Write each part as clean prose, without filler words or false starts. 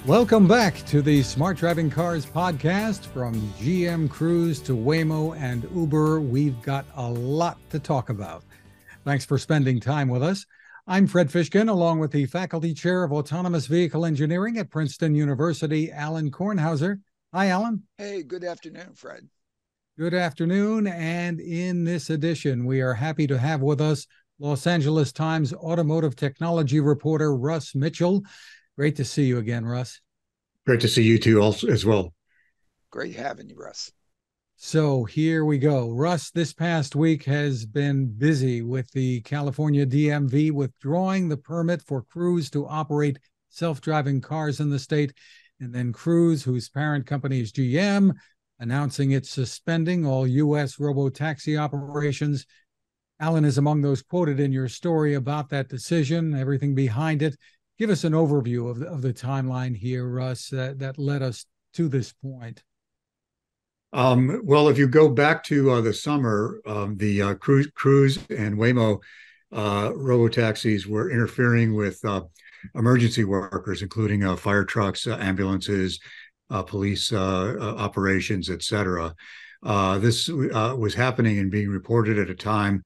Welcome back to the Smart Driving Cars podcast. From GM Cruise to Waymo and Uber, we've got a lot to talk about. Thanks for spending time with us. I'm Fred Fishkin, along with the Faculty Chair of Autonomous Vehicle Engineering at Princeton University, Alan Kornhauser. Hi, Alan. Hey, good afternoon, Fred. Good afternoon. And in this edition, we are happy to have with us Los Angeles Times automotive technology reporter Russ Mitchell. Great to see you again, Russ. Great to see you too also, as well. Great having you, Russ. So here we go. Russ, this past week has been busy with the California DMV withdrawing the permit for Cruise to operate self-driving cars in the state, and then Cruise, whose parent company is GM, announcing it's suspending all U.S. robotaxi operations. Alan is among those quoted in your story about that decision, everything behind it. Give us an overview of the timeline here, Russ, that led us to this point. Well, if you go back to the summer, the Cruise and Waymo robotaxis were interfering with emergency workers, including fire trucks, ambulances, police operations, etc. This was happening and being reported at a time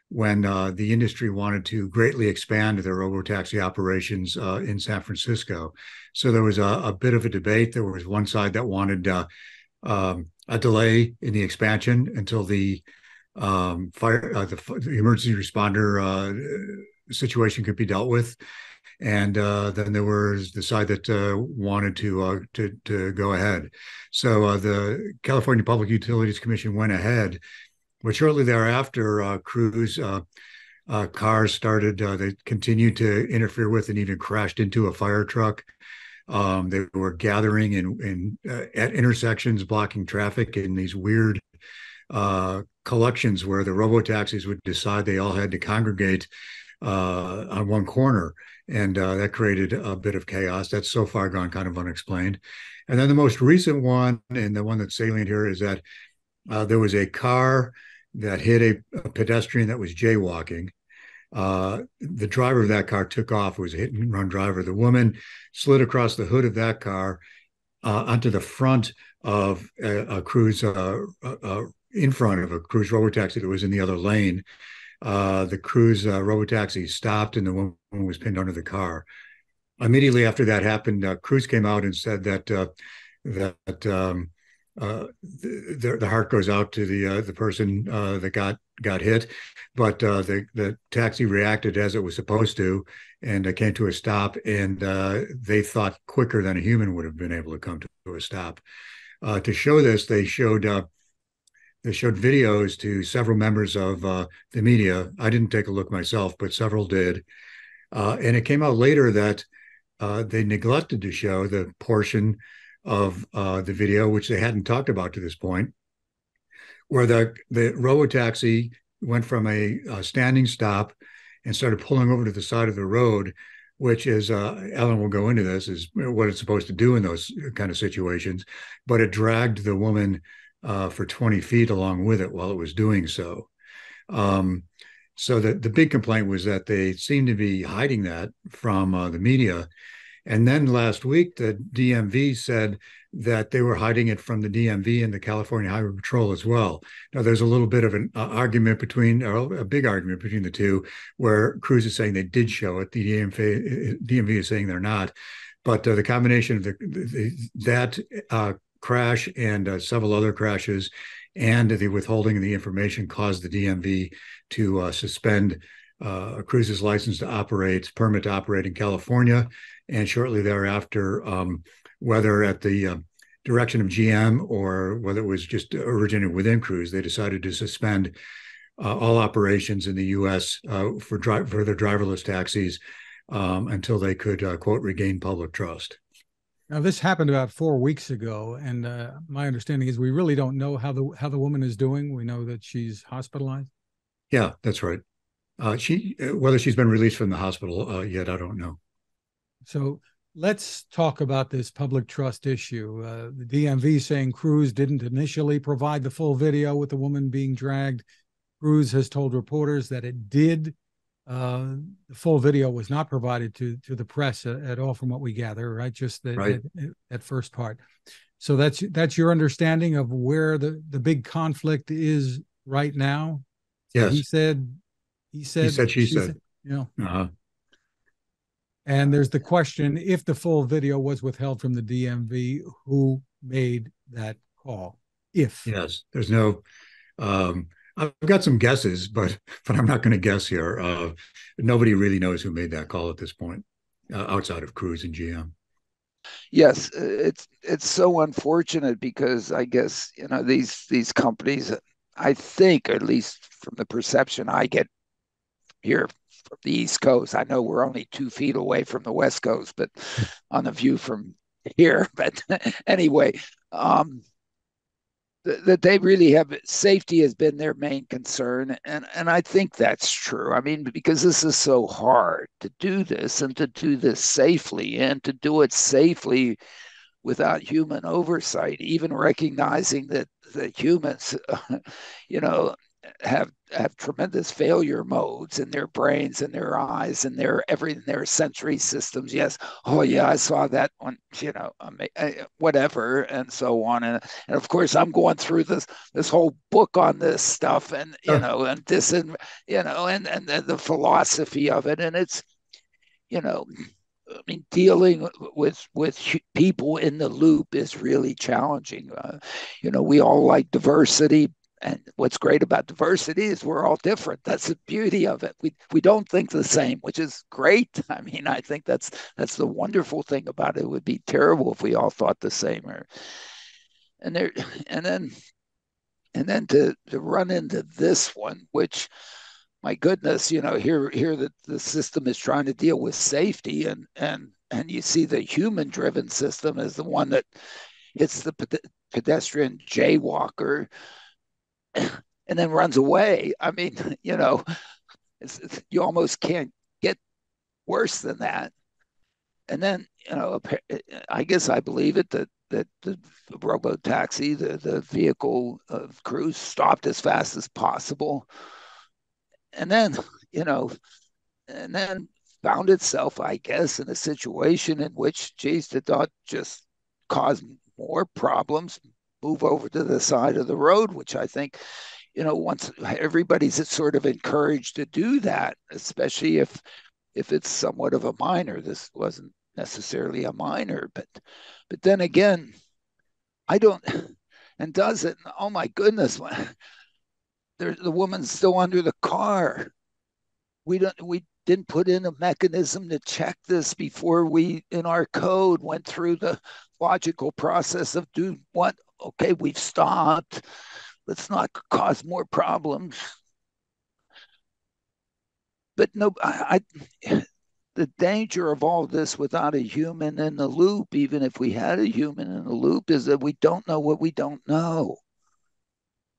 when the industry wanted to greatly expand their robotaxi operations in San Francisco. So there was a bit of a debate. There was one side that wanted a delay in the expansion until the emergency responder situation could be dealt with, and then there was the side that wanted to go ahead. So the California Public Utilities Commission went ahead. But shortly thereafter, Cruise cars started, they continued to interfere with and even crashed into a fire truck. They were gathering at intersections, blocking traffic in these weird collections where the robotaxis would decide they all had to congregate on one corner. And that created a bit of chaos. That's so far gone kind of unexplained. And then the most recent one, and the one that's salient here, is that there was a car that hit a pedestrian that was jaywalking. The driver of that car took off. It was a hit and run driver. The woman slid across the hood of that car onto the front of a Cruise, in front of a Cruise robotaxi that was in the other lane. The Cruise robotaxi stopped and the woman was pinned under the car. Immediately after that happened, Cruise came out and said that the heart goes out to the person that got hit, but the taxi reacted as it was supposed to, and came to a stop. And they thought quicker than a human would have been able to come to a stop. To show this, they showed videos to several members of the media. I didn't take a look myself, but several did, and it came out later that they neglected to show the portion of the video, which they hadn't talked about to this point, where the robotaxi went from a standing stop and started pulling over to the side of the road, which is, Ellen will go into this, is what it's supposed to do in those kind of situations. But it dragged the woman for 20 feet along with it while it was doing so. So the big complaint was that they seemed to be hiding that from the media. And then last week, the DMV said that they were hiding it from the DMV and the California Highway Patrol as well. Now, there's a little bit of an argument or a big argument between the two, where Cruise is saying they did show it. The DMV is saying they're not. But the combination of that crash and several other crashes and the withholding of the information caused the DMV to suspend Cruise's license to operate, permit to operate in California. And shortly thereafter, whether at the direction of GM or whether it was just originated within Cruise, they decided to suspend all operations in the U.S. for their driverless taxis until they could, quote, regain public trust. Now, this happened about 4 weeks ago, and my understanding is we really don't know how the woman is doing. We know that she's hospitalized. Yeah, that's right. Whether she's been released from the hospital yet, I don't know. So let's talk about this public trust issue. The DMV saying Cruise didn't initially provide the full video with the woman being dragged. Cruise has told reporters that it did. the full video was not provided to the press at all, from what we gather, right? Just Right. that first part. So that's your understanding of where the big conflict is right now. So Yes. he He said, said, she she said. said, you know. Uh-huh. And there's the question: if the full video was withheld from the DMV, who made that call? If Yes. There's no. I've got some guesses, but I'm not going to guess here. Nobody really knows who made that call at this point, outside of Cruise and GM. Yes, it's so unfortunate because I guess these companies, I think, at least from the perception I get here from the East Coast, I know we're only 2 feet away from the West Coast, but on the view from here. But anyway, that they really have safety has been their main concern, and I think that's true. I mean, because this is so hard to do this and to do this safely and to do it safely without human oversight, even recognizing that the humans, you know, have tremendous failure modes in their brains and their eyes and their sensory systems. Yes, oh yeah, I saw that one. Whatever, and so on. And of course, I'm going through this whole book on this stuff, and and this, and and the philosophy of it, and it's you know I mean, dealing with people in the loop is really challenging. We all like diversity, and what's great about diversity is we're all different. That's the beauty of it. We don't think the same, which is great. I mean, I think that's the wonderful thing about it. It would be terrible if we all thought the same. And there, and then to run into this one, which my goodness, here that the system is trying to deal with safety, and you see the human driven system as the one that hits the pedestrian jaywalker and then runs away. I mean, you almost can't get worse than that. And then, I guess I believe it that the robotaxi, the vehicle of Cruise, stopped as fast as possible, and then you know and then found itself, I guess, in a situation in which, geez, did not just cause more problems, move over to the side of the road, which I think, once everybody's sort of encouraged to do that, especially if it's somewhat of a minor. This wasn't necessarily a minor, but then again, I don't, and does it? Oh my goodness, the woman's still under the car. We didn't put in a mechanism to check this before we, in our code, went through the logical process of do what? Okay, we've stopped. Let's not cause more problems. But no, the danger of all this without a human in the loop, even if we had a human in the loop, is that we don't know what we don't know.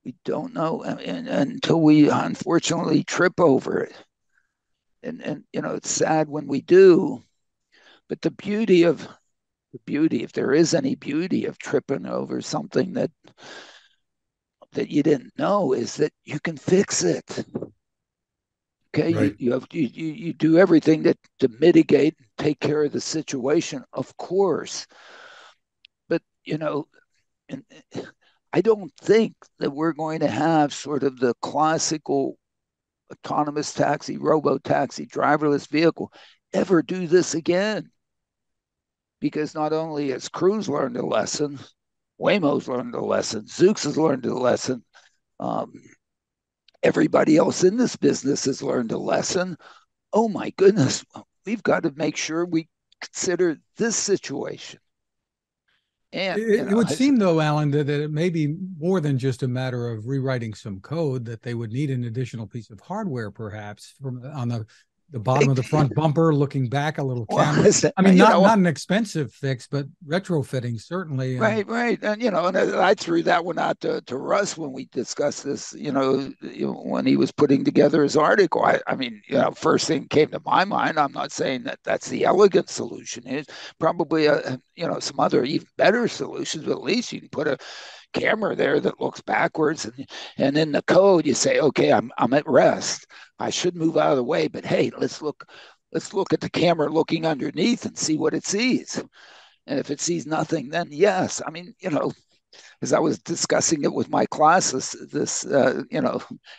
We don't know until we unfortunately trip over it. And it's sad when we do, but the beauty, if there is any beauty of tripping over something that you didn't know, is that you can fix it. Okay, Right. you do everything to mitigate and take care of the situation, of course, but and I don't think that we're going to have sort of the classical autonomous taxi, robo taxi, driverless vehicle ever do this again. Because not only has Cruise learned a lesson, Waymo's learned a lesson, Zoox has learned a lesson, um, everybody else in this business has learned a lesson. Oh my goodness, we've got to make sure we consider this situation. And, It would seem, though, Alan, that it may be more than just a matter of rewriting some code, that they would need an additional piece of hardware, perhaps, from on the bottom of the front bumper, looking back, a little camera. I mean, not an expensive fix, but retrofitting, certainly. Right. And, and I threw that one out to Russ when we discussed this, when he was putting together his article. I mean, first thing came to my mind, I'm not saying that that's the elegant solution. It's probably, some other even better solutions, but at least you can put a camera there that looks backwards, and in the code you say, okay, I'm at rest. I should move out of the way, but hey, let's look at the camera looking underneath and see what it sees. And if it sees nothing, then yes. I mean, as I was discussing it with my classes this,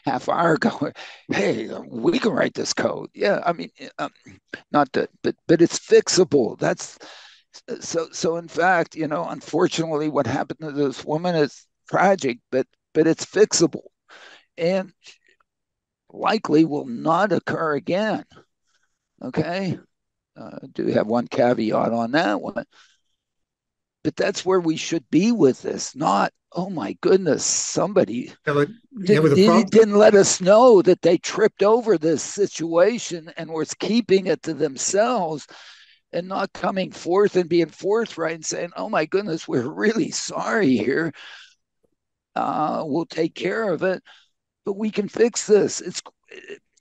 half hour ago, hey, we can write this code. Yeah, I mean, not that, but it's fixable. That's so. In fact, unfortunately, what happened to this woman is tragic, but it's fixable and likely will not occur again. Okay, do have one caveat on that one. But that's where we should be with this, not, oh my goodness, somebody didn't let us know that they tripped over this situation and was keeping it to themselves and not coming forth and being forthright and saying, oh my goodness, we're really sorry here. We'll take care of it, but we can fix this.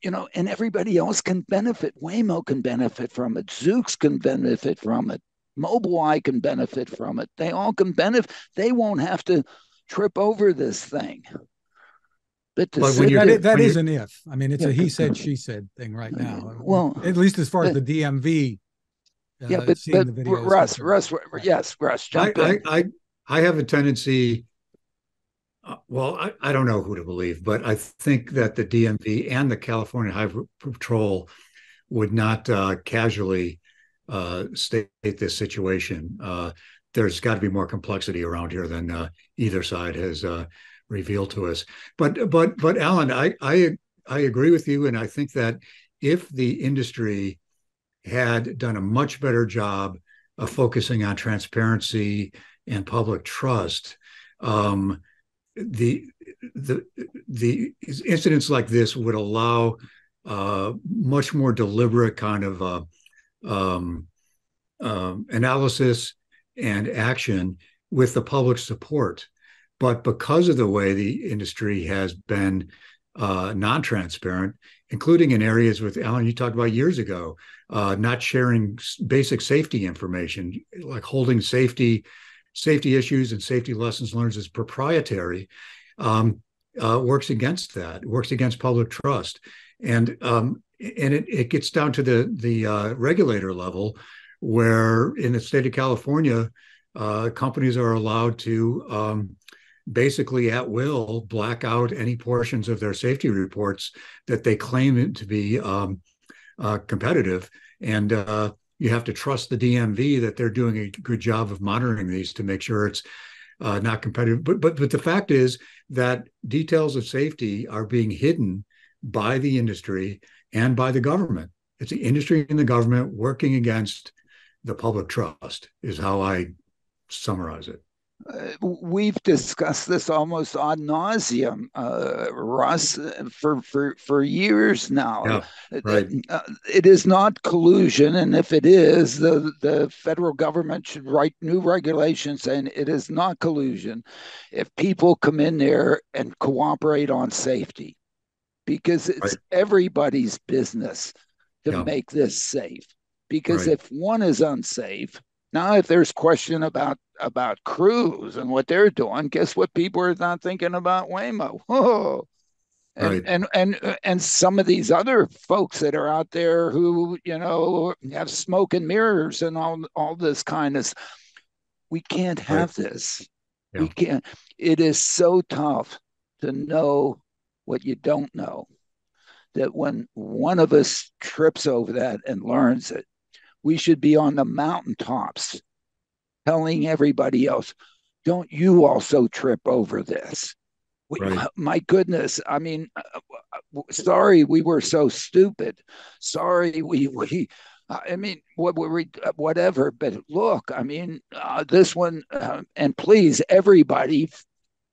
And everybody else can benefit. Waymo can benefit from it. Zoox can benefit from it. Mobileye can benefit from it. They all can benefit. They won't have to trip over this thing. But that is an if. I mean, it's a he said, she said thing right now. Well, at least as far as the DMV. But Russ, yes, Russ, jump in. I have a tendency. I don't know who to believe, but I think that the DMV and the California Highway Patrol would not casually state this situation. There's got to be more complexity around here than either side has revealed to us. But Alan, I agree with you, and I think that if the industry had done a much better job of focusing on transparency and public trust, the incidents like this would allow much more deliberate kind of analysis and action with the public support. But because of the way the industry has been non-transparent, including in areas with, Alan, you talked about years ago, not sharing basic safety information, like holding safety issues and safety lessons learned as proprietary, works against that. It works against public trust. And it gets down to the regulator level, where in the state of California, companies are allowed to basically at will black out any portions of their safety reports that they claim to be competitive. And you have to trust the DMV that they're doing a good job of monitoring these to make sure it's not competitive. But the fact is that details of safety are being hidden by the industry and by the government. It's the industry and the government working against the public trust, is how I summarize it. We've discussed this almost ad nauseum, Russ, for years now. Yeah, right. It is not collusion, and if it is, the federal government should write new regulations saying it is not collusion if people come in there and cooperate on safety, because it's everybody's business to make this safe. Because if one is unsafe, now if there's question about Cruise and what they're doing, guess what people are not thinking about Waymo? Oh, and some of these other folks that are out there who have smoke and mirrors and all this kind of. We can't have this. Yeah. We can't. It is so tough to know what you don't know. That when one of us trips over that and learns it, we should be on the mountaintops telling everybody else, don't you also trip over this? My goodness. I mean, sorry, we were so stupid. Sorry, I mean, whatever. But look, I mean, this one, and please, everybody,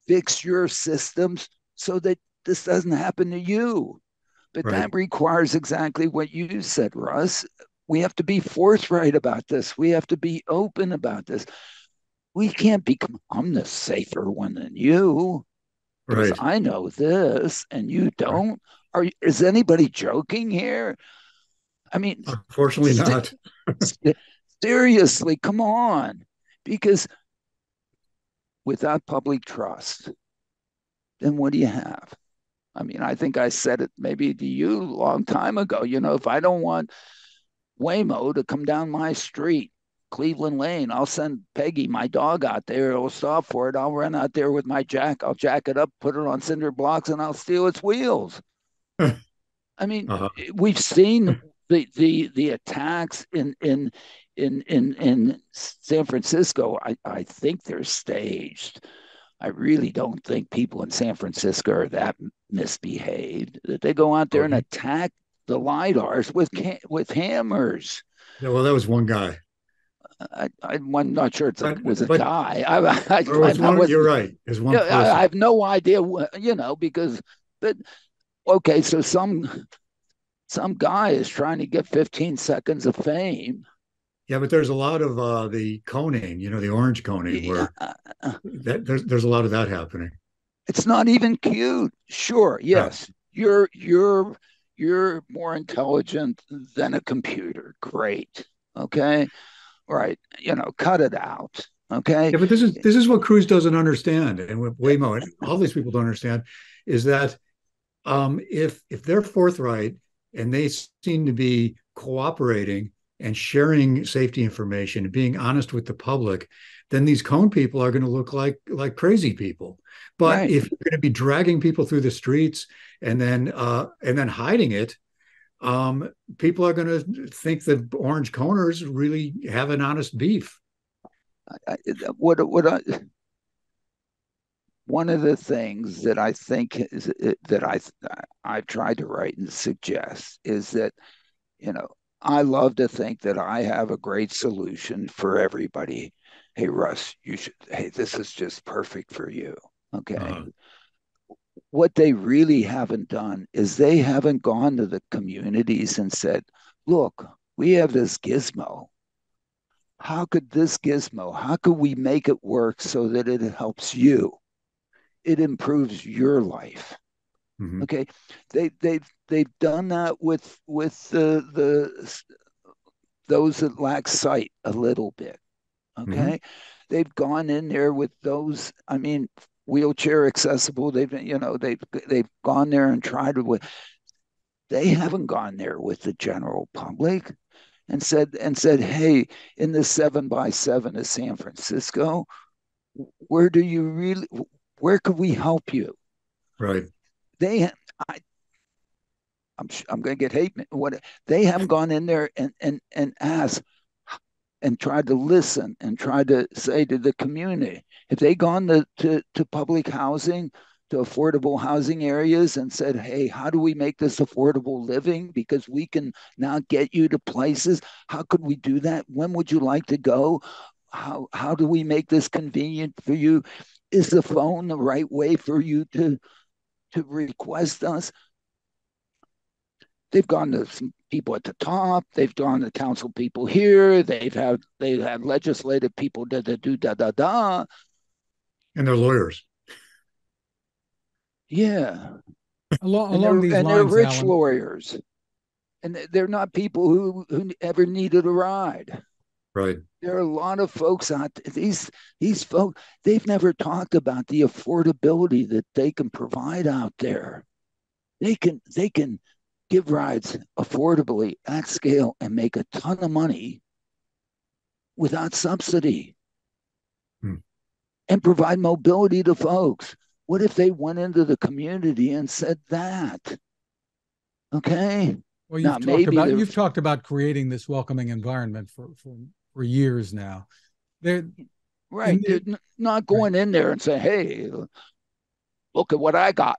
fix your systems so that this doesn't happen to you. But that requires exactly what you said, Russ. We have to be forthright about this. We have to be open about this. We can't become, I'm the safer one than you, because I know this and you don't. Is anybody joking here? I mean, unfortunately not. Seriously, come on. Because without public trust, then what do you have? I mean, I think I said it maybe to you a long time ago. If I don't want Waymo to come down my street, Cleveland Lane, I'll send Peggy, my dog, out there. It'll stop for it. I'll run out there with my jack. I'll jack it up, put it on cinder blocks, and I'll steal its wheels. I mean, Uh-huh. we've seen the attacks in San Francisco. I think they're staged. I really don't think people in San Francisco are that misbehaved that they go out there and Okay. attack the lidars with hammers. Yeah, well, that was one guy. I'm not sure it was a But guy. it was I one. You're wasn't. right. It was one Yeah, I person. have no idea. Because but okay, so some guy is trying to get 15 seconds of fame. Yeah, but there's a lot of the coning, the orange coning, Yeah, where there's a lot of that happening. it's not even cute. Sure, Yeah. yes, you're more intelligent than a computer. Great. Okay. Right. Cut it out. Okay. Yeah, but this is what Cruz doesn't understand, and what Waymo and all these people don't understand is that if they're forthright and they seem to be cooperating and sharing safety information and being honest with the public, then these cone people are going to look like crazy people. But Right. if you're going to be dragging people through the streets and then hiding it, people are going to think that orange coners really have an honest beef. I, what one of the things that I think that I've tried to write and suggest is that you know I love to think that I have a great solution for everybody. Hey Russ, you should. Hey, this is just perfect for you. Okay. Uh, What they really haven't done is they haven't gone to the communities and said, "Look, we have this gizmo. How could we make it work so that it helps you? It improves your life." mhm, Okay, they've done that with the those that lack sight a little bit. mhm. Okay, they've gone in there with those. I mean, wheelchair accessible. They've gone there and tried to. They haven't gone there with the general public and said, hey, in the 7x7 of San Francisco, where do you really? Where could we help you? Right. They, I, I'm going to get hate. What they haven't gone in there and asked and tried to listen and tried to say to the community, if they gone to public housing, to affordable housing areas and said, hey, how do we make this affordable living? Because we can now get you to places. How could we do that? When would you like to go? How do we make this convenient for you? Is the phone the right way for you to request us? They've gone to some people at the top. They've gone to council people here. They've had legislative people da. And they're lawyers. Yeah, and Along these they're lines, rich Alan, lawyers, and they're not people who ever needed a ride. Right. There are a lot of folks out there, these folks. They've never talked about the affordability that they can provide out there. They can give rides affordably at scale and make a ton of money without subsidy Hmm. and provide mobility to folks. What if they went into the community and said that? Okay. well, Now, maybe you've there's, talked about creating this welcoming environment for years now. There, right, in they're not right. going in there and say, hey, look at what I got.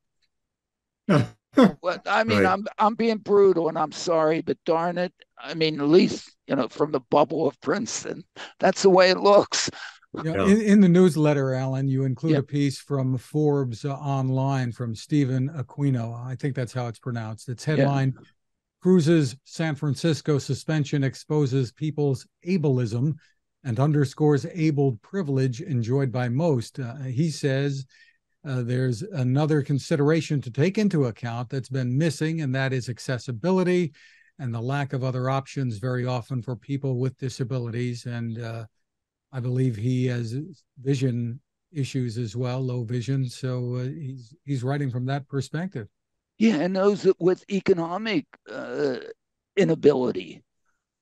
Well, I mean, Right. I'm being brutal and I'm sorry, but darn it. I mean, at least, from the bubble of Princeton, that's the way it looks. Yeah, Yeah. in the newsletter, Alan, you include Yeah. a piece from Forbes online from Steven Acquino. I think that's how it's pronounced. It's Yeah. headline: Cruz's San Francisco suspension exposes people's ableism and underscores abled privilege enjoyed by most. He says there's another consideration to take into account that's been missing, and that is accessibility and the lack of other options very often for people with disabilities. And I believe he has vision issues as well, low vision. So he's writing from that perspective. Yeah, and those with economic inability,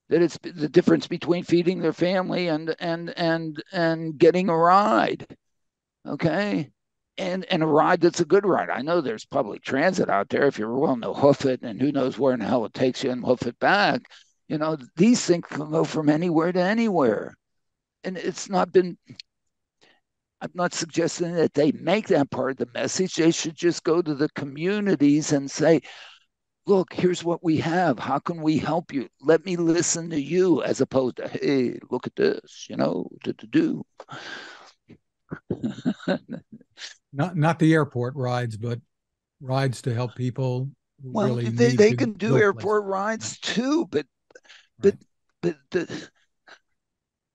that it's the difference between feeding their family and getting a ride. Okay. And a ride that's a good ride. I know there's public transit out there if you're willing to hoof it, and who knows where in the hell it takes you and hoof it back. These things can go from anywhere to anywhere. And it's not been, I'm not suggesting that they make that part of the message. They should just go to the communities and say, look, here's what we have. How can we help you? Let me listen to you, as opposed to, hey, look at this, do. Not the airport rides, but rides to help people who Well, really they, need they to can do go places. airport rides too, but Right. but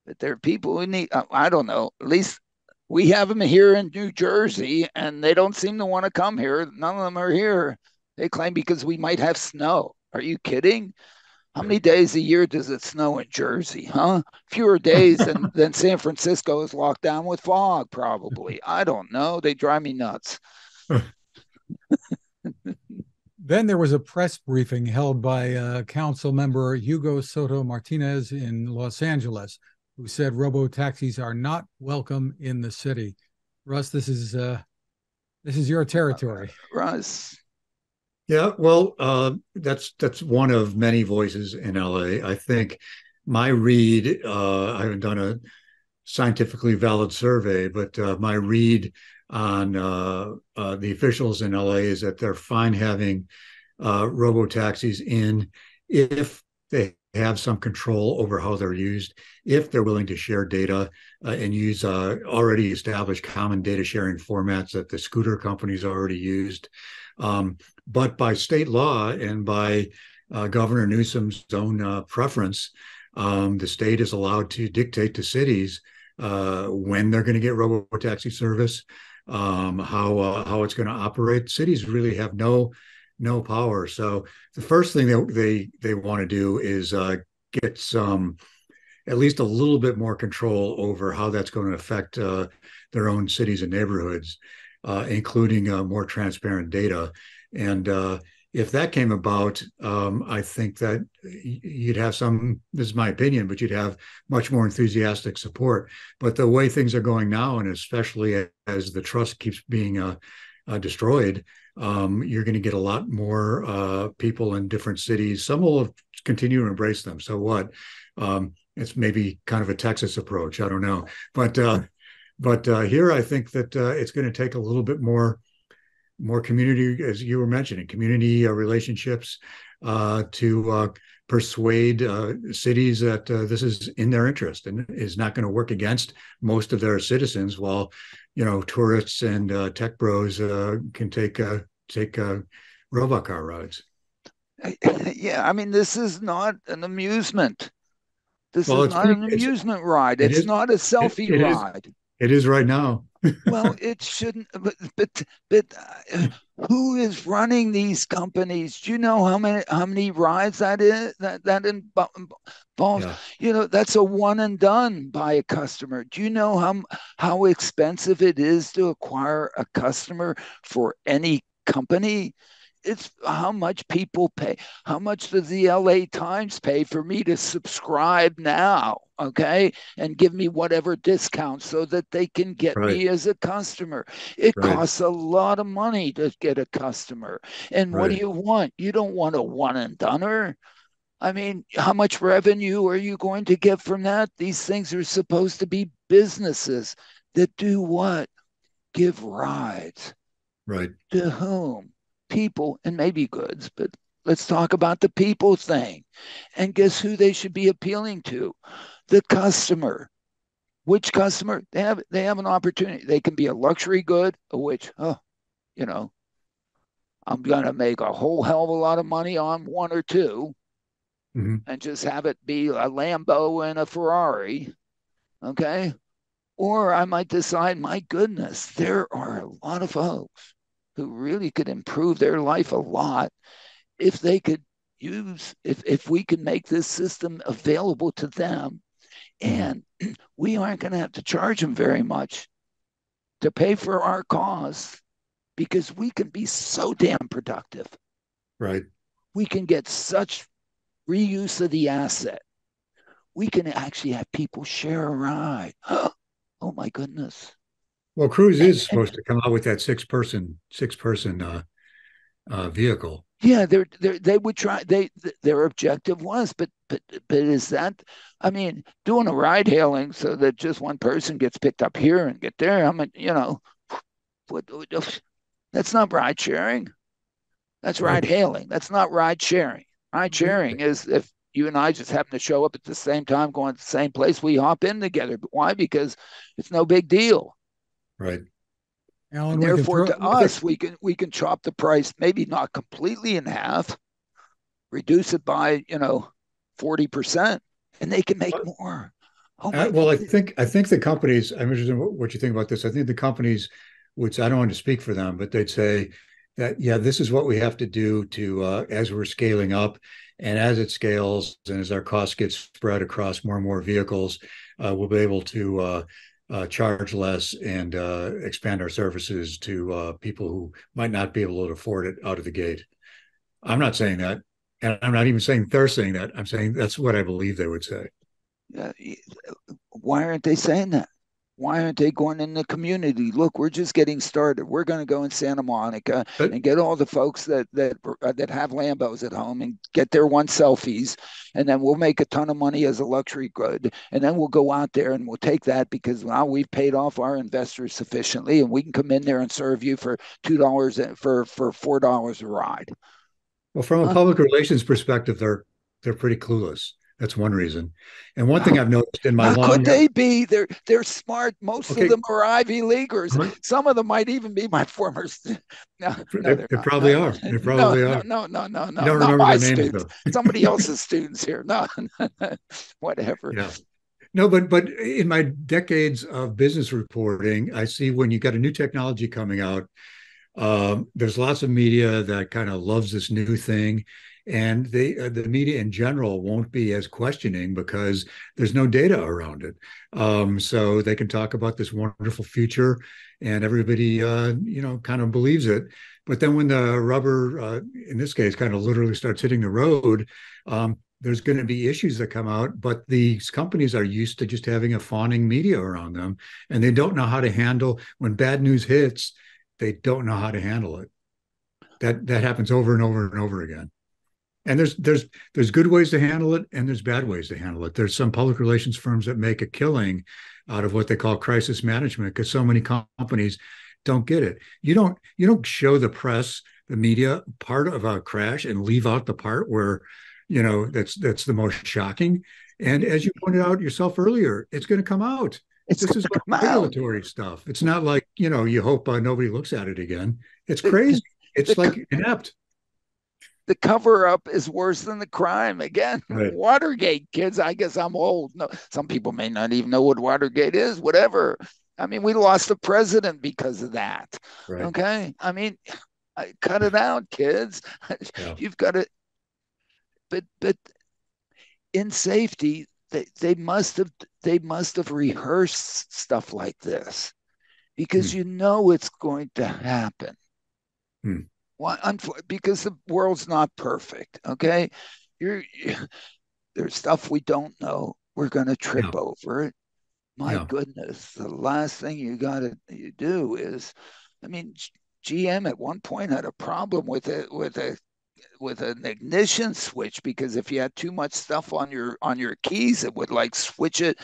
but there are people who need. I don't know. At least we have them here in New Jersey, and they don't seem to want to come here. None of them are here. They claim because we might have snow. Are you kidding? How many days a year does it snow in Jersey, huh? Fewer days than San Francisco is locked down with fog, probably. I don't know. They drive me nuts. Then there was a press briefing held by Council Member Hugo Soto Martinez in Los Angeles, who said robo-taxis are not welcome in the city. Russ, this is your territory. Russ. Yeah, well, that's one of many voices in LA. I think my read, I haven't done a scientifically valid survey, but my read on the officials in LA is that they're fine having robo taxis in if they have some control over how they're used, if they're willing to share data and use already established common data sharing formats that the scooter companies already used. But by state law and by Governor Newsom's own preference, the state is allowed to dictate to cities when they're going to get robo-taxi service, how it's going to operate. Cities really have no power. So the first thing they want to do is get some at least a little bit more control over how that's going to affect their own cities and neighborhoods, including more transparent data. And if that came about, I think that you'd have some, this is my opinion, but you'd have much more enthusiastic support. But the way things are going now, and especially as the trust keeps being destroyed, you're going to get a lot more people in different cities. Some will continue to embrace them. So what? It's maybe kind of a Texas approach. I don't know. But here, I think that it's going to take a little bit more community, as you were mentioning, community relationships to persuade cities that this is in their interest and is not going to work against most of their citizens, while tourists and tech bros can take robot car rides. Yeah, I mean, this is not an amusement. This Well, is not an amusement ride. it It's is not a selfie it is ride. it is right now. Well, it shouldn't. But who is running these companies? Do you know how many rides that is? That involves. Yeah, That's a one and done by a customer. Do you know how expensive it is to acquire a customer for any company? It's how much people pay. How much does the LA Times pay for me to subscribe now? Okay. And give me whatever discount so that they can get right, me as a customer. It right, costs a lot of money to get a customer. And what do right, you want? You don't want a one and doneer. I mean, how much revenue are you going to get from that? These things are supposed to be businesses that do what? Give rides. right, To whom? People and maybe goods, but let's talk about the people thing. And guess who they should be appealing to? The customer. Which customer? They have an opportunity. They can be a luxury good, which, you know, I'm gonna make a whole hell of a lot of money on one or two mm-hmm. and just have it be a Lambo and a Ferrari. Okay. Or I might decide, my goodness, there are a lot of folks who really could improve their life a lot if they could if we could make this system available to them. Mm-hmm. And we aren't going to have to charge them very much to pay for our costs. because we can be so damn productive. Right. We can get such reuse of the asset. We can actually have people share a ride. Oh my goodness. Well, Cruise And, is and supposed to come out with that six person vehicle. yeah, they would try. Their objective was, but is that? I mean, doing a ride hailing so that just one person gets picked up here and get there. I mean, what, that's not ride sharing. That's ride Nope. hailing. That's not ride sharing. Ride sharing is if you and I just happen to show up at the same time, going to the same place, we hop in together. But why? Because it's no big deal. Right. Alan, And we could therefore, throw. to us, we can chop the price, maybe not completely in half, reduce it by 40%, and they can make more. Oh my Well, I goodness. think I think the companies. I'm interested in what you think about this. I think the companies, which I don't want to speak for them, but they'd say that yeah, this is what we have to do to as we're scaling up, and as it scales, and as our costs get spread across more and more vehicles, we'll be able to charge less and expand our services to people who might not be able to afford it out of the gate. I'm not saying that, and I'm not even saying they're saying that. I'm saying that's what I believe they would say. Uh, why aren't they saying that? Why aren't they going in the community? Look, we're just getting started. We're going to go in Santa Monica But and get all the folks that have Lambos at home and get their one selfies, and then we'll make a ton of money as a luxury good. And then we'll go out there and we'll take that because now we've paid off our investors sufficiently, and we can come in there and serve you for $2 for $4 a ride. well, from a Huh? public relations perspective, they're pretty clueless. That's one reason. And one thing I've noticed in my How could long they be? They're smart. Most of okay, them are Ivy Leaguers. I'm Some of them might even be my former students. No, no, they're they not. probably No, are. They no, probably no, are. no, no, no, You no. don't Not remember my their names students. though. Somebody else's students here. No, whatever. Yeah. No, but in my decades of business reporting, I see when you got a new technology coming out, there's lots of media that kind of loves this new thing, and the media in general won't be as questioning because there's no data around it. So they can talk about this wonderful future, and everybody kind of believes it. But then when the rubber, in this case, kind of literally starts hitting the road, there's going to be issues that come out. But these companies are used to just having a fawning media around them, and they don't know how to handle when bad news hits. They don't know how to handle it. That happens over and over and over again. And there's good ways to handle it, and there's bad ways to handle it. There's some public relations firms that make a killing out of what they call crisis management because so many companies don't get it. You don't show the press, the media part of a crash and leave out the part where that's the most shocking. And as you pointed out yourself earlier, it's going to come out. It's This going is to come out. regulatory stuff. It's not like, you hope nobody looks at it again. It's The, crazy. It's the, like inept. the cover up is worse than the crime. Again, Right. Watergate, kids. I guess I'm old. No, some people may not even know what Watergate is. Whatever. I mean, we lost a president because of that. Right. Okay. I mean, cut it out, kids. Yeah. You've got to. But in safety, they must have rehearsed stuff like this because Hmm. it's going to happen. Hmm. Why? Because the world's not perfect. Okay, you're there's stuff we don't know. We're going to trip Yeah. over it. My Yeah. goodness, the last thing you do is, I mean, GM at one point had a problem with an ignition switch because if you had too much stuff on your keys, it would like switch it.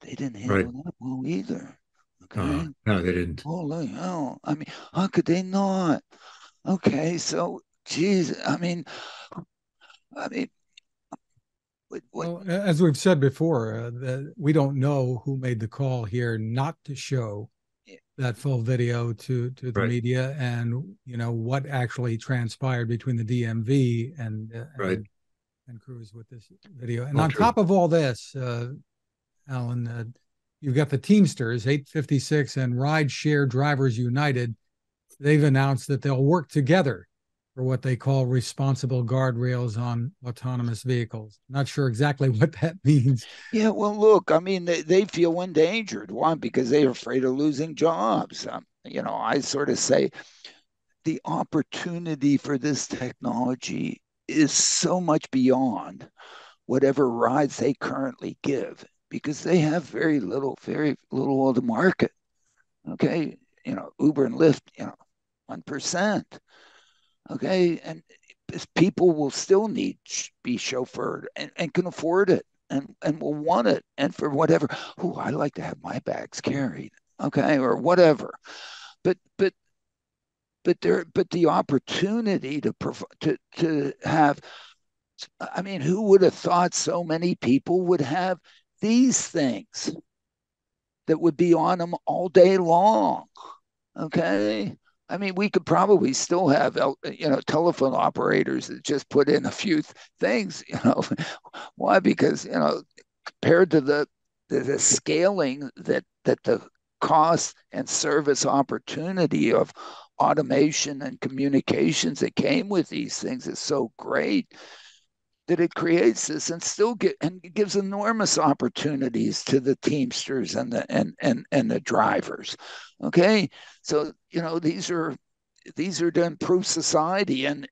They didn't Right. handle that well either. Uh, Okay, no, they didn't. holy hell! I mean, how could they not? Okay, so geez, I mean, what? Well, as we've said before, we don't know who made the call here not to show that full video to the Right. media, and what actually transpired between the DMV Right. and Cruise with this video. And All on true. top of all this, Alan, you've got the Teamsters 856 and Rideshare Drivers United. They've announced that they'll work together for what they call responsible guardrails on autonomous vehicles. Not sure exactly what that means. Yeah, well, look, I mean, they feel endangered. Why? Because they're afraid of losing jobs. I sort of say the opportunity for this technology is so much beyond whatever rides they currently give because they have very little of the market. Okay. Uber and Lyft, 1%. Okay. And people will still need be chauffeured and can afford it and will want it. And for whatever, I like to have my bags carried. Okay. Or whatever. But the opportunity to have, I mean, who would have thought so many people would have these things that would be on them all day long? Okay. I mean, we could probably still have, telephone operators that just put in a few things, Why? Because, compared to the scaling that the cost and service opportunity of automation and communications that came with these things is so great that it creates this and it gives enormous opportunities to the Teamsters and the drivers. Okay, so these are to improve society and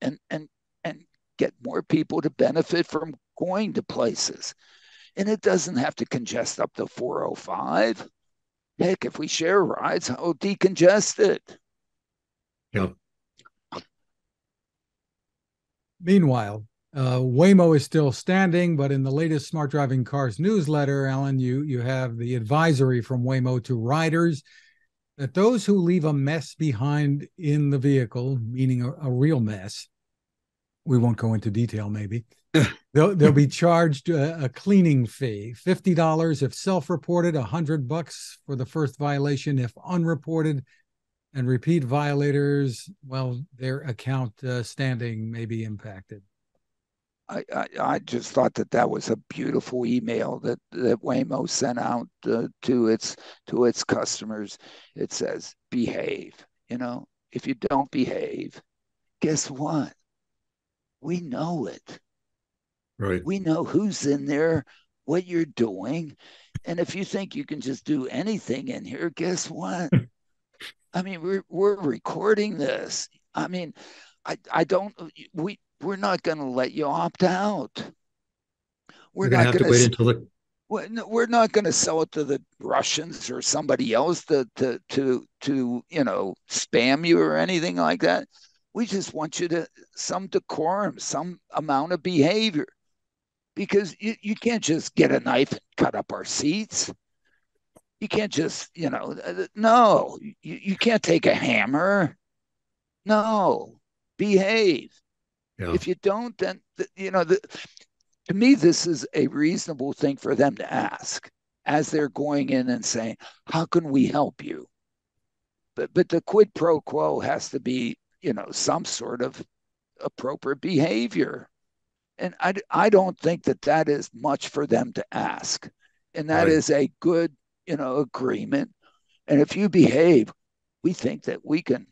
get more people to benefit from going to places, and it doesn't have to congest up to 405. Heck, if we share rides, I'll decongest it. Yeah. Meanwhile, Waymo is still standing, but in the latest Smart Driving Cars newsletter, Alan, you have the advisory from Waymo to riders that those who leave a mess behind in the vehicle, meaning a real mess, we won't go into detail maybe, they'll be charged a cleaning fee, $50 if self-reported, $100 for the first violation if unreported, and repeat violators, well, their account standing may be impacted. I just thought that was a beautiful email that Waymo sent out to its customers. It says, behave. If you don't behave, guess what? We know it. Right. We know who's in there, what you're doing. And if you think you can just do anything in here, guess what? I mean, we're recording this. I mean, I don't, we're not going to let you opt out. We're going to have to wait until the. We're not going to sell it to the Russians or somebody else to spam you or anything like that. We just want you to some decorum, some amount of behavior, because you can't just get a knife and cut up our seats. You can't just, no, you can't take a hammer. No, behave. Yeah. If you don't, then, to me, this is a reasonable thing for them to ask as they're going in and saying, how can we help you? But the quid pro quo has to be, some sort of appropriate behavior. And I don't think that is much for them to ask. And that Right. is a good, agreement. And if you behave, we think that we can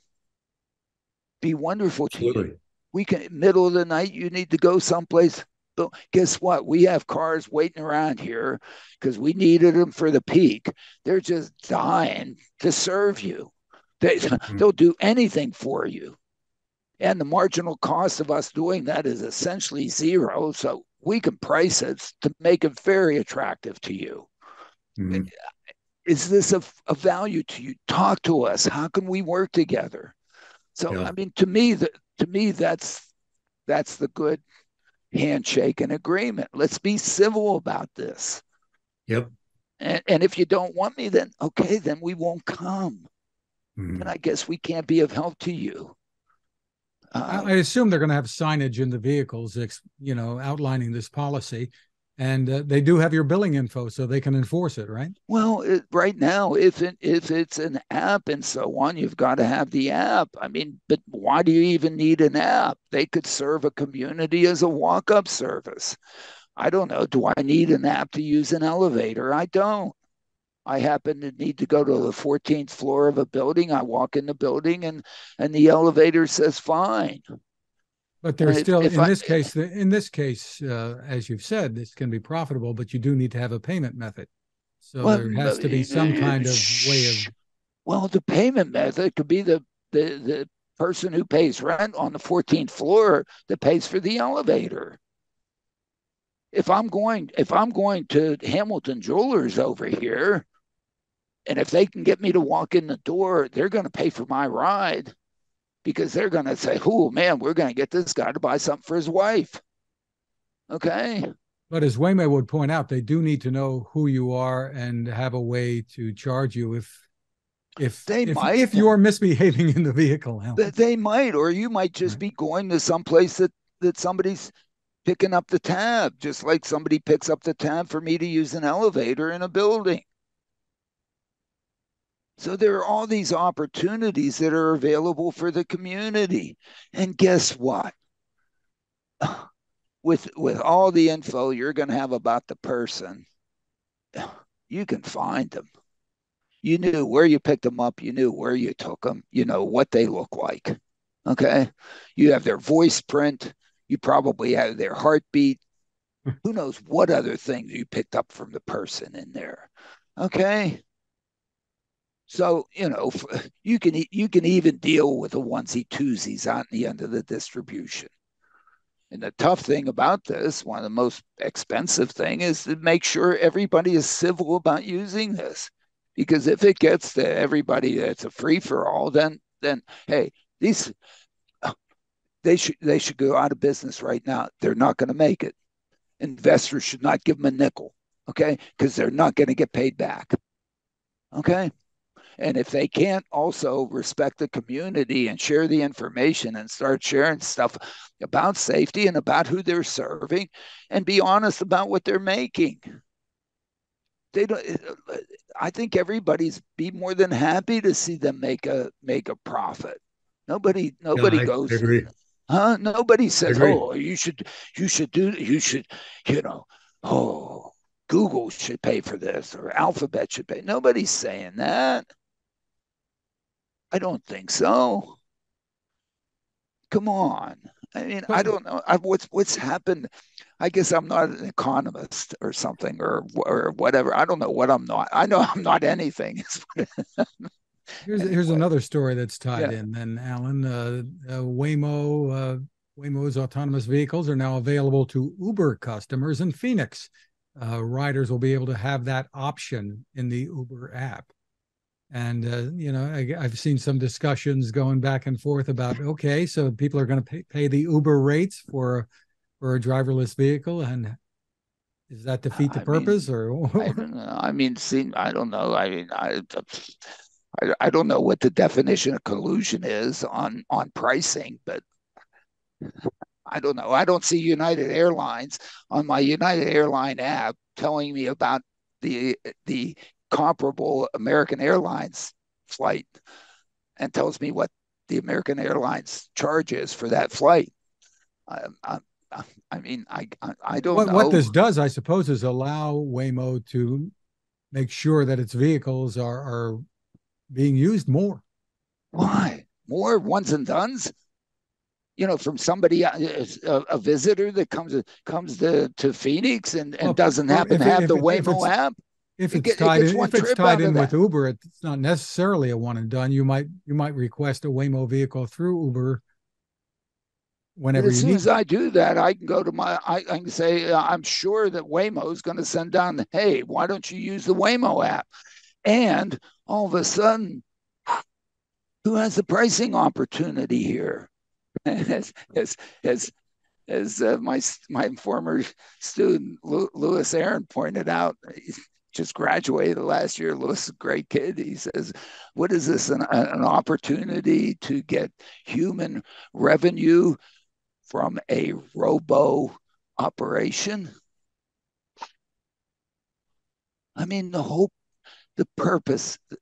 be wonderful to you. Absolutely. We can, middle of the night, you need to go someplace. But guess what? We have cars waiting around here because we needed them for the peak. They're just dying to serve you. They'll do anything for you. And the marginal cost of us doing that is essentially zero. So we can price it to make it very attractive to you. Mm-hmm. Is this a value to you? Talk to us. How can we work together? So, Yeah. I mean, to me, that's the good handshake and agreement. Let's be civil about this. Yep. And if you don't want me, then okay, then we won't come. Mm-hmm. And I guess we can't be of help to you. I assume they're going to have signage in the vehicles, outlining this policy. And they do have your billing info, so they can enforce it, right? Well, right now, if it's an app and so on, you've got to have the app. I mean, but why do you even need an app? They could serve a community as a walk-up service. I don't know. Do I need an app to use an elevator? I don't. I happen to need to go to the 14th floor of a building. I walk in the building and the elevator says fine. But there's still, if in this case, as you've said, this can be profitable, but you do need to have a payment method. So Well, there has to be some kind of way of. Well, the payment method could be the person who pays rent on the 14th floor that pays for the elevator. If I'm going to Hamilton Jewelers over here, and if they can get me to walk in the door, they're going to pay for my ride because they're going to say, "Oh man, we're going to get this guy to buy something for his wife." Okay. But as Waymo would point out, they do need to know who you are and have a way to charge you They if might. you're misbehaving in the vehicle, Alan. They might, or you might just Right. be going to some place that somebody's picking up the tab, just like somebody picks up the tab for me to use an elevator in a building. So there are all these opportunities that are available for the community. And guess what? With all the info you're going to have about the person, you can find them. You knew where you picked them up, you knew where you took them, you know what they look like. Okay? You have their voice print, you probably have their heartbeat. Who knows what other things you picked up from the person in there. Okay? So, you can even deal with the onesie twosies on the end of the distribution. And the tough thing about this, one of the most expensive thing, is to make sure everybody is civil about using this. Because if it gets to everybody that's a free for all, then hey, these they should go out of business right now. They're not going to make it. Investors should not give them a nickel, okay? Because they're not going to get paid back, okay? And if they can't also respect the community and share the information and start sharing stuff about safety and about who they're serving and be honest about what they're making, they don't. I think everybody's be more than happy to see them make a profit. Nobody Yeah, nobody I goes, agree. huh? Nobody I says, agree. "Oh, you know, oh, Google should pay for this or Alphabet should pay." Nobody's saying that. I don't think so. Come on. I mean, I So don't know what's happened. I guess I'm not an economist or something or whatever. I don't know what I'm not. I know I'm not anything. here's Anyway, another story that's tied yeah. in. Then, Alan, Waymo's autonomous vehicles are now available to Uber customers in Phoenix. Riders will be able to have that option in the Uber app. And I've seen some discussions going back and forth about, okay, so people are going to pay the Uber rates for a driverless vehicle, and does that defeat the I mean, purpose, or I don't know. I mean, see, I don't know. I mean, I don't know what the definition of collusion is on pricing, but I don't know. I don't see United Airlines on my United Airline app telling me about the comparable American Airlines flight and tells me what the American Airlines charge is for that flight. I, I, I mean, I don't what this know. does, I suppose, is allow Waymo to make sure that its vehicles are being used more. Why more ones and dones? From somebody, a visitor that comes to Phoenix and Well, doesn't or happen to have the Waymo app. It gets one if it's trip tied out of in with that. Uber, it's not necessarily a one and done. You might request a Waymo vehicle through Uber But whenever as you soon need as one. I do that, I can go to I can say, I'm sure that Waymo is going to send down, hey, why don't you use the Waymo app? And all of a sudden, who has the pricing opportunity here? as as as, as my former student Lewis Aaron pointed out, he just graduated last year. Lewis is a great kid. He says, "What is this? An opportunity to get human revenue from a robo operation?" I mean, the purpose, the,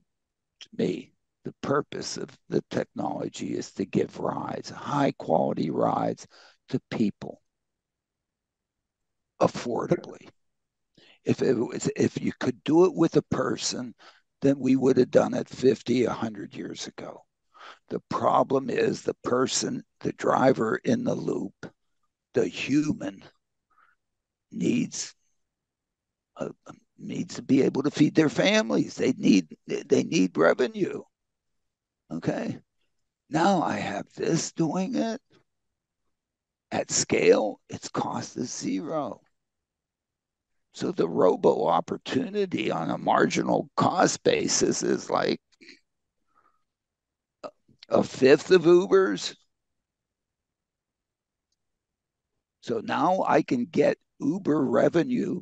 to me, the purpose of the technology is to give rides, high quality rides to people affordably. If you could do it with a person, then we would have done it 50, 100 years ago. The problem is the person, the driver in the loop, the human needs a, needs to be able to feed their families. They need revenue. Okay. Now I have this doing it at scale. Its cost is zero. So the robo opportunity on a marginal cost basis is like a fifth of Uber's. So now I can get Uber revenue,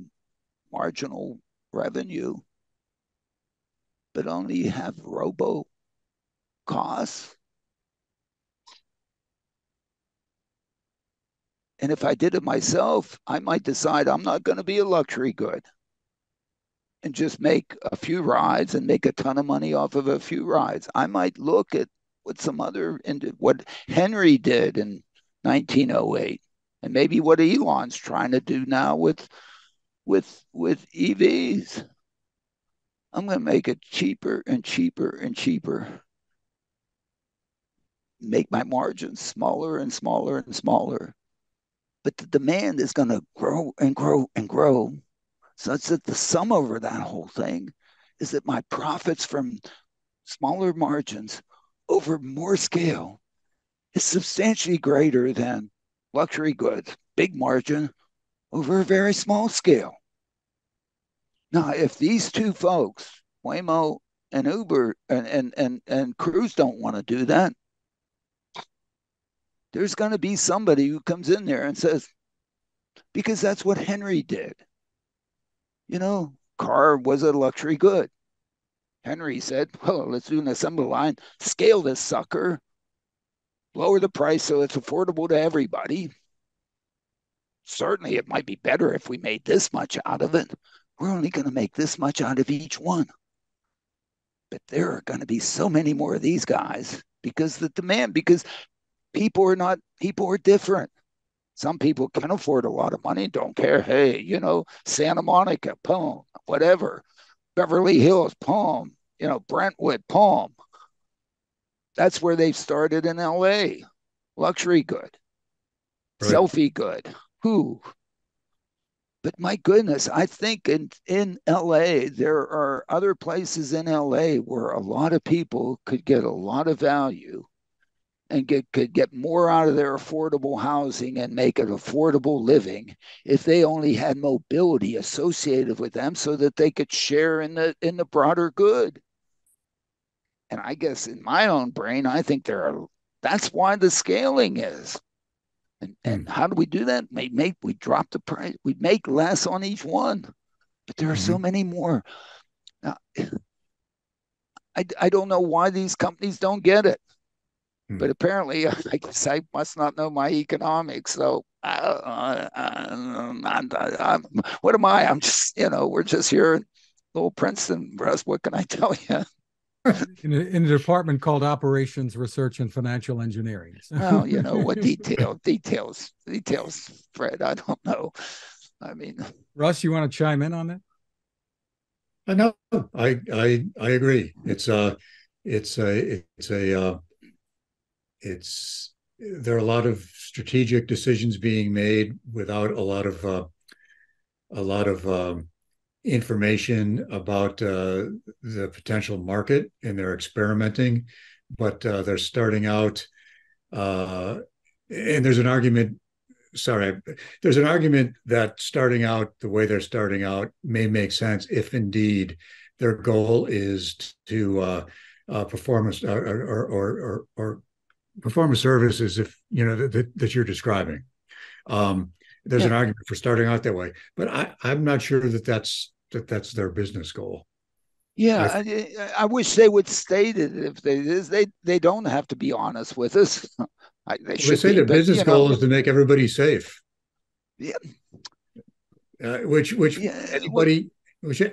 marginal revenue, but only have robo costs. And if I did it myself, I might decide I'm not going to be a luxury good and just make a few rides and make a ton of money off of a few rides. I might look at what Henry did in 1908, and maybe what Elon's trying to do now with EVs. I'm going to make it cheaper and cheaper and cheaper. Make my margins smaller and smaller and smaller. But the demand is going to grow and grow and grow, such that the sum over that whole thing is that my profits from smaller margins over more scale is substantially greater than luxury goods, big margin over a very small scale. Now, if these two folks, Waymo and Uber and Cruise, don't want to do that, there's going to be somebody who comes in there and says, because that's what Henry did. Car was a luxury good. Henry said, well, let's do an assembly line, scale this sucker, lower the price so it's affordable to everybody. Certainly, it might be better if we made this much out of it. We're only going to make this much out of each one. But there are going to be so many more of these guys because people are different. Some people can afford a lot of money, don't care. Hey, Santa Monica, Palm, whatever. Beverly Hills, Palm, Brentwood, Palm. That's where they've started in LA. Luxury good. Right. Selfie good. Who? But my goodness, I think in LA, there are other places in LA where a lot of people could get a lot of value and could get more out of their affordable housing and make it affordable living if they only had mobility associated with them so that they could share in the broader good. And I guess in my own brain, I think that's why the scaling is. And how do we do that? We drop the price. We make less on each one, but there are so many more. Now, I don't know why these companies don't get it. But apparently, I guess I must not know my economics. So, what am I? I'm just, we're just here in little Princeton, Russ. What can I tell you? In a department called Operations, Research, and Financial Engineering. Well, what details, Fred? I don't know. I mean, Russ, you want to chime in on that? No, I agree. There are a lot of strategic decisions being made without a lot of information about the potential market, and they're experimenting, but they're starting out. And there's an argument. There's an argument that starting out the way they're starting out may make sense if indeed their goal is to perform or perform a service as if that you're describing. There's an argument for starting out that way, but I'm not sure that's their business goal. Yeah, I wish they would state it. If they don't have to be honest with us. They say their business goal is to make everybody safe. Yeah. Which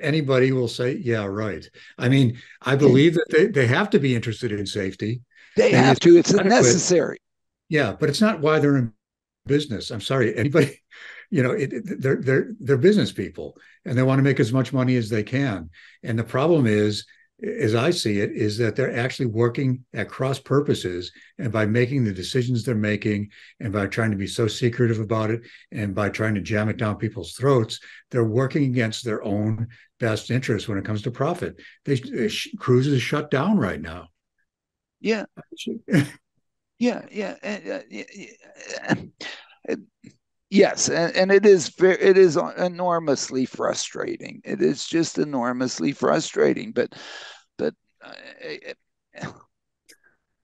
anybody will say, yeah, right. I mean, I believe that they have to be interested in safety. They have to. It's necessary. Yeah, but it's not why they're in business. I'm sorry, anybody. They're business people, and they want to make as much money as they can. And the problem is as I see it, is that they're actually working at cross purposes. And by making the decisions they're making, and by trying to be so secretive about it, and by trying to jam it down people's throats, they're working against their own best interest when it comes to profit. Cruises shut down right now. Yeah. Yeah. Yeah. Yes, and it is enormously frustrating. It is just enormously frustrating. But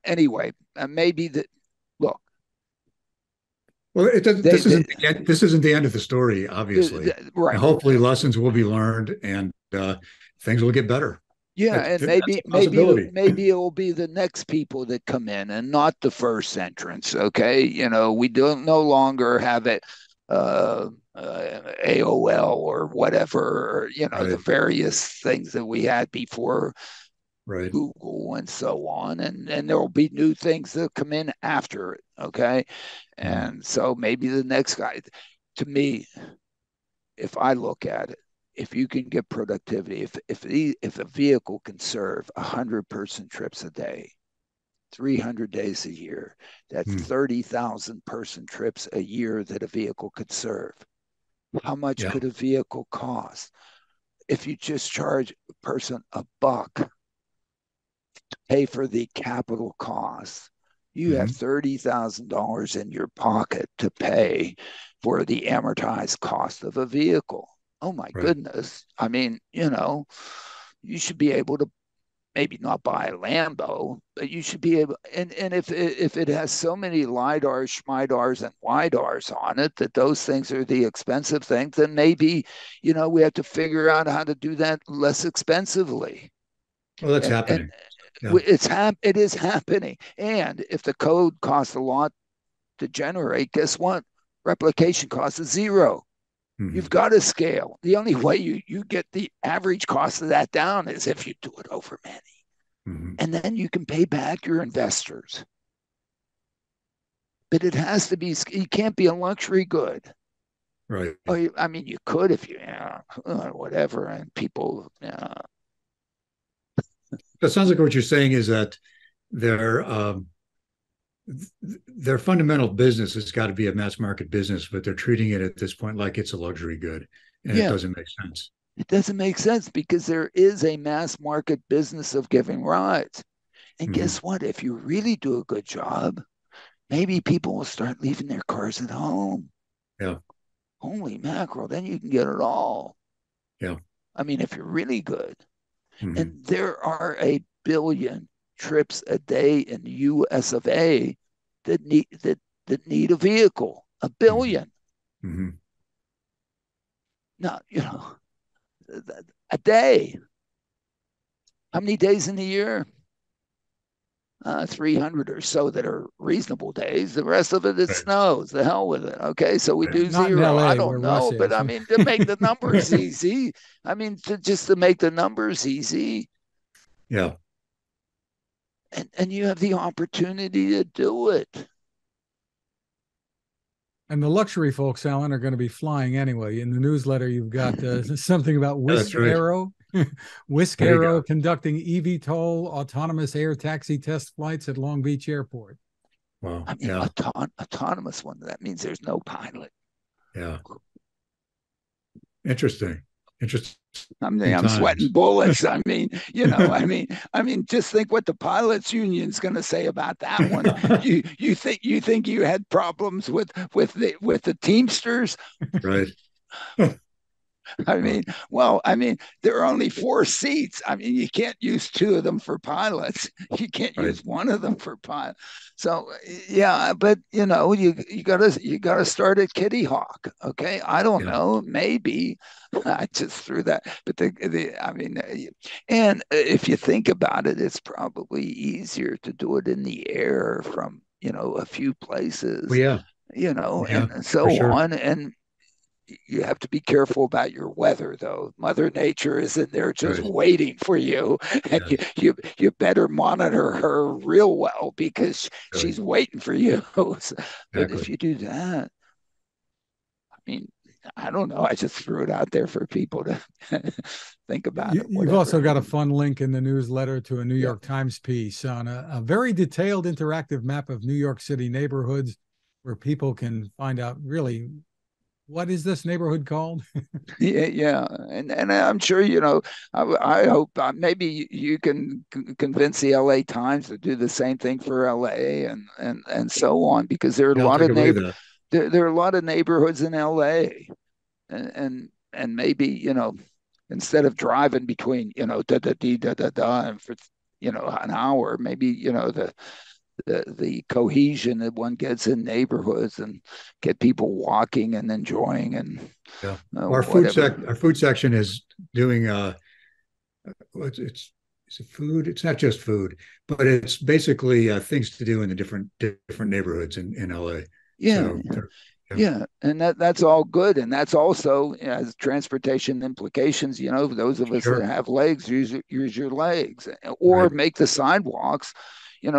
anyway, maybe that. Look, well, they, this isn't the end of the story, obviously, and right. hopefully lessons will be learned, and things will get better. Yeah, and That's a maybe possibility. maybe it will be the next people that come in and not the first entrants. Okay, we don't no longer have it AOL or whatever, or, the Right, various things that we had before right. Google and so on, and there will be new things that come in after it. Okay, Mm-hmm. and so maybe the next guy. To me, if I look at it, if you can get productivity, if a vehicle can serve 100-person trips a day, 300 days a year, that's Mm. 30,000 person trips a year that a vehicle could serve. How much Yeah. could a vehicle cost? If you just charge a person $1 to pay for the capital costs, you have Mm-hmm. $30,000 in your pocket to pay for the amortized cost of a vehicle. Oh my Right. goodness. I mean, you should be able to maybe not buy a Lambo, but you should be able. And if it has so many lidars, schmidars, and widars on it that those things are the expensive things, then maybe we have to figure out how to do that less expensively. Well, that's And happening. Yeah. it is happening. And if the code costs a lot to generate, guess what? Replication cost is zero. Mm-hmm. You've got to scale. The only way you get the average cost of that down is if you do it over many. Mm-hmm. And then you can pay back your investors. But it has to be, you can't be a luxury good. Right. Or I mean, you could if you, whatever, and people, So it sounds like what you're saying is that their their fundamental business has got to be a mass market business, but they're treating it at this point like it's a luxury good, and it yeah, doesn't make sense. it doesn't make sense because there is a mass market business of giving rides. And Mm-hmm. guess what? If you really do a good job, maybe people will start leaving their cars at home. Yeah. Holy mackerel, then you can get it all. Yeah. I mean, if you're really good. Mm-hmm. And there are a billion trips a day in the US of A that need a vehicle. A Mm-hmm. billion. Mm-hmm. Now, a day. How many days in the year? 300 or so that are reasonable days. The rest of it, it Right. snows. The hell with it. Okay, so we Right. do Not in zero. I LA don't where Russ know, but is. I mean, to make the numbers easy. I mean, just to make the numbers easy, Yeah. and you have the opportunity to do it. And the luxury folks, Alan, are going to be flying anyway. In the newsletter, you've got something about Yeah, that's Whisk right. Aero. Whisk There you Aero go. conducting eVTOL autonomous air taxi test flights at Long Beach Airport. Wow. I mean, Yeah. autonomous one. That means there's no pilot. Yeah. Interesting. Interesting I mean, I'm sweating times. bullets. I mean, just think what the pilots union's going to say about that one. You think you had problems with the Teamsters? Right. I mean, there are only 4 seats. I mean, you can't use two of them for pilots. You can't Right. use one of them for pilot. So yeah, but you gotta start at Kitty Hawk. Okay, I don't Yeah. know, maybe I just threw that, but I mean, and if you think about it, it's probably easier to do it in the air from a few Well, places, yeah. Yeah. and For so sure. on, and you have to be careful about your weather, though. Mother Nature is in there just Right. waiting for you, and Yeah. you better monitor her real well because Right. she's waiting for you. But if Exactly. you do that, I mean, I don't know. I just threw it out there for people to think about it. You've also got a fun link in the newsletter to a New Yeah. York Times piece on a very detailed interactive map of New York City neighborhoods where people can find out really what is this neighborhood called? Yeah, and I'm sure I hope maybe you can convince the L.A. Times to do the same thing for L.A. and so on, because there are a Yeah, I'll lot take of a look at that. there are a lot of neighborhoods in L.A. and maybe instead of driving between da da dee da da da and for an hour, maybe the cohesion that one gets in neighborhoods and get people walking and enjoying and Yeah. whatever. Our food section is doing it's a food. It's not just food, but it's basically things to do in the different neighborhoods in LA. Yeah, So yeah, yeah, and that's all good, and that's also has transportation implications. Those of us that sure. have legs use your legs, or Right, make the sidewalks,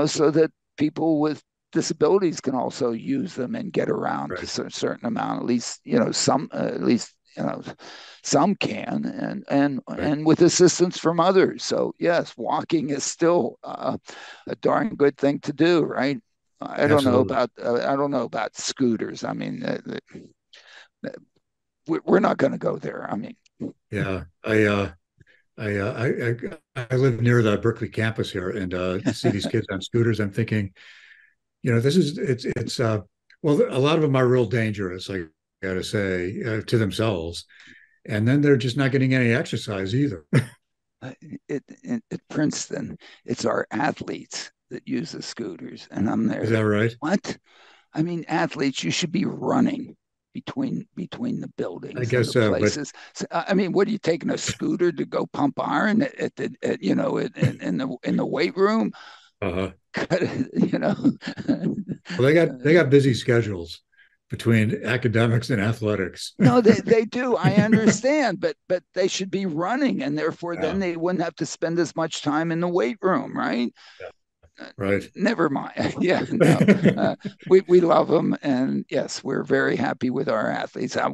so that people with disabilities can also use them and get around to right. a certain amount. At least some, at least some can, Right. and with assistance from others. So yes, walking is still a darn good thing to do, right? Absolutely. I don't know about scooters. I mean, we're not going to go there. I mean, Yeah. I live near the Berkeley campus here, and see these kids on scooters. I'm thinking, this is it's well, a lot of them are real dangerous, I got to say, to themselves, and then they're just not getting any exercise either. at Princeton, it's our athletes that use the scooters, and I'm Is there. that right? What? I mean, athletes, you should be running between the I buildings and guess the so, but places. So, I mean, what are you taking a scooter to go pump iron in the weight room? uh you know, well, they got busy schedules between academics and athletics. no, they do. I understand, but they should be running, and therefore then Yeah, they wouldn't have to spend as much time in the weight room, right? yeah, right. Never mind. Yeah, no, we love them, and yes, we're very happy with our athletes. I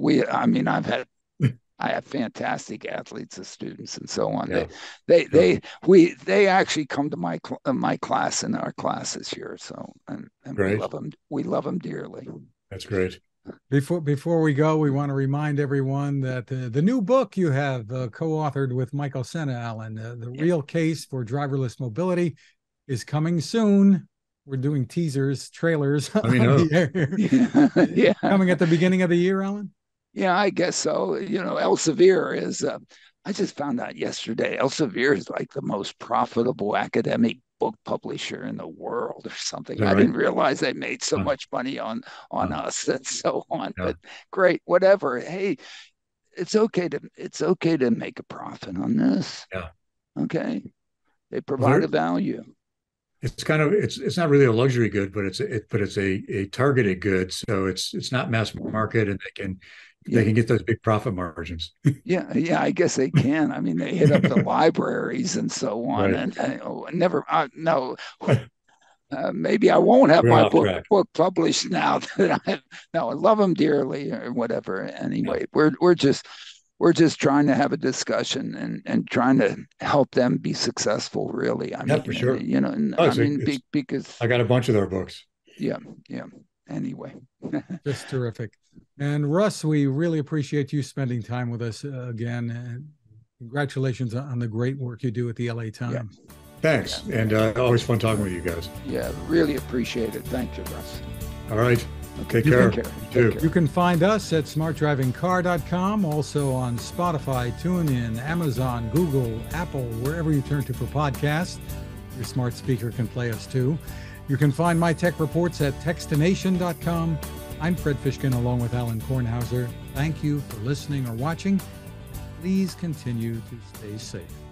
mean, I have fantastic athletes as students and so on. Yeah, They sure. they they actually come to my class and our classes here. So and we love Great. them. We love them dearly. That's great. Before we go, we want to remind everyone that the new book you have co-authored with Michael Sena, Alan, The Yeah. Real Case for Driverless Mobility, is coming soon. We're doing teasers, trailers Let me on know. the air. Yeah, Coming at the beginning of the year, Alan? yeah, I guess so. Elsevier is. I just found out yesterday. Elsevier is like the most profitable academic book publisher in the world, or Is something. that I right? didn't realize they made so Huh, much money on huh, us and so on. yeah, But great, whatever. Hey, it's okay to make a profit on this. yeah. Okay, they Well, provide a value. it's kind of it's not really a luxury good, but it's a targeted good. So it's not mass market, and they Yeah. can get those big profit margins. Yeah, yeah, I guess they can. I mean, they hit up the libraries and so on, Right. and never, no, maybe I won't have We're my off book track. published now that no, I love them dearly or whatever. Yeah. Anyway, we're just trying to have a discussion and trying to help them be successful. Really, I Yeah, for mean, sure. and Oh, I mean, it's because I got a bunch of their books. yeah, yeah. Anyway, Just terrific. And Russ, we really appreciate you spending time with us again. And congratulations on the great work you do at the LA yeah, Times. Thanks. yeah, And always fun talking with you guys. yeah. Really appreciate it. Thank you, Russ. All right. Take You care. can- Take care. You too. Take You can find us at smartdrivingcar.com, also on Spotify, TuneIn, Amazon, Google, Apple, wherever you turn to for podcasts. Your smart speaker can play us too. You can find my tech reports at textination.com. I'm Fred Fishkin along with Alan Kornhauser. Thank you for listening or watching. Please continue to stay safe.